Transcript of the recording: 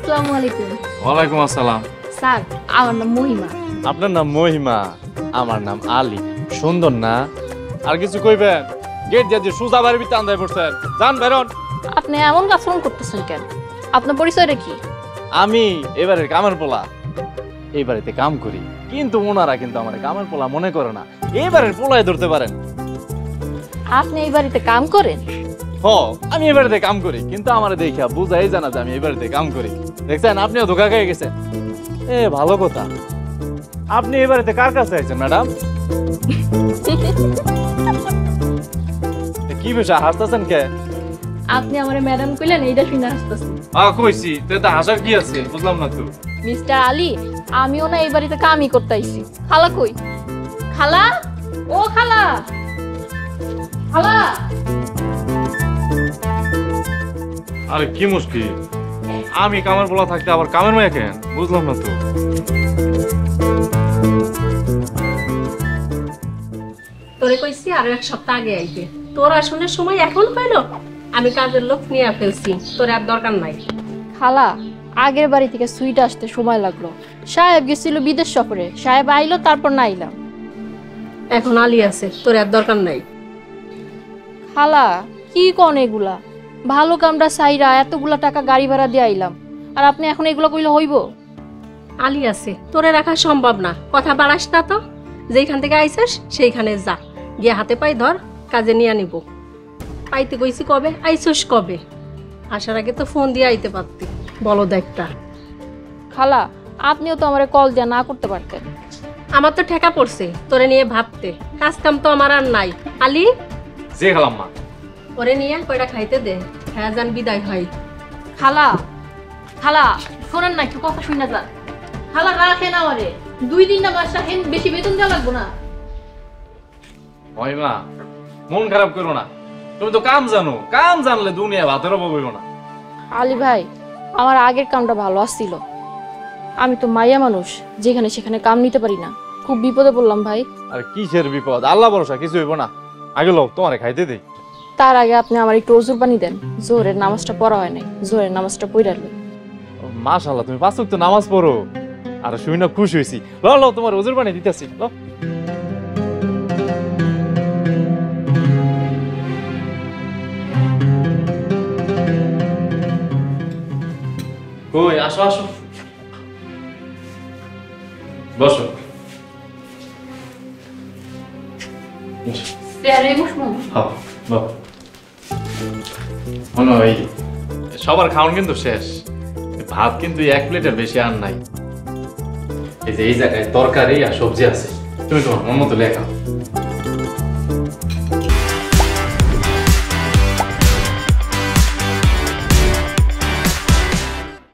আসসালামু আলাইকুম। ওয়ালাইকুম আসসালাম। স্যার, আমার নাম মহিমা। আপনার নাম মহিমা, আমার নাম আলী। সুন্দর না? আর কিছু কইবেন? গেট দিয়ে যে সুজা বাড়ির ভিতরে আন্দায় পড়ছেন, যান বেরোন। আপনি এমন আচরণ করতেছেন কেন? আপনার পরিচয়টা কি? আমি এবারের কামের পোলা, এই বাড়িতে কাম করি, কিন্তু ওনারা কিন্তু আমার কামের পোলা মনে করে না। এবারের পোলায় ধরতে পারেন। আপনি এই বাড়িতে কাম করেন? হ, আমি এই বাড়িতে কাম করি, কিন্তু আমার দেখা বুঝাই জানা যে আমি এই বাড়িতে কাম করি। দেখছেন, আপনিও ধোকা খেয়ে গেছেন। ভালো কথা। আপনি এই বাড়িতে কার কাছে আছেন ম্যাডাম? কি বিষয় হাসতেছেন কে? আপনি আমারে ম্যাডাম কইলেন, এইটা শুনে হাসতেছেন। কইছি তো হাসার কি আছে, বুঝলাম না তো। মিস্টার আলী, আমিও না এই বাড়িতে কামই করতে আইছি। খালা কই? খালা, ও খালা, খালা। আরে কি মুশকিল, আমি কামের পোলা থাকতে আবার কামের মেয়ে কেন, বুঝলাম না তো। তোরে কইছি আরো এক সপ্তাহ আগে আইতে, তোর আসনের সময় এখন পাইলো? আমি কাজের লোক নিয়ে ফেলছি, তোর আর দরকার নাই। খালা, আগের বাড়ি থেকে সুইট আসতে সময় লাগলো। সাহেব গেছিল বিদেশ সফরে, সাহেব আইলো, তারপর না আইলাম। এখন আলী আছে, তোর আর দরকার নাই। খালা, কি কোন এগুলা? ভালো কামটা সাইরা এতগুলা টাকা গাড়ি ভাড়া দিয়ে আইলাম, আর আপনি এখন এগুলো কইলে হইব? আলী আছে, তোরে রাখা সম্ভব না। কথা বাড়াস না তো। যেখান থেকে আইসিস সেইখানে যা, গিয়ে হাতে পাই ধর, কাজে নিয়ে নিব। আইতে কইছি কবে, আইসিস কবে? আসার আগে তো ফোন দিয়ে আইতে পারতি, বলো দেখটা। খালা, আপনিও তো আমারে কল দিয়ে না করতে পারতেন। আমার তো ঠেকা পড়ছে তোরে নিয়ে ভাবতে, কাজ কাম তো আমার আর নাই। আলী, যে খেলাম মা, ওরে নিয়ে কয়টা খাইতে দে, হ্যাঁ যান বিদায় হয়। খালা, খালা শোনেন না, একটু কথা শুনে যান। খালা রাখেন আমারে, 2 দিন না মাস রাখেন, বেশি বেতন দেওয়া লাগবো না। মহিমা মন খারাপ করো না, তুমি তো কাম জানো, কাম জানলে দুনিয়া ভাতের অভাব হইব না। আলী ভাই, আমার আগের কামটা ভালো আসছিল। আমি তো মাইয়া মানুষ, যেখানে সেখানে কাম নিতে পারি না। খুব বিপদে পড়লাম ভাই। আর কিসের বিপদ, আল্লাহ ভরসা, কিছু হইব না। আগে লোক তোমারে খাইতে দেই। তার আগে আপনি আমার একটু ওজুর পানি দেন, জোহরের নামাজটা পড়া হয় নাই, জোহরের নামাজটা পড়া লই। মাশাআল্লাহ, তুমি 5 ওয়াক্ত নামাজ পড়ো, আর শুই না খুশি হইছি। লও লও, তোমার ওজুর পানি দিতেছি, লও। কই আসো আসো, বসো। সবার খাওয়ান কিন্তু শেষ, ভাত কিন্তু 1 প্লেটের বেশি আর নাই। এই যে এই জায়গায় তরকারি আর সবজি আছে, তুমি তোমার মন মতো লেখা।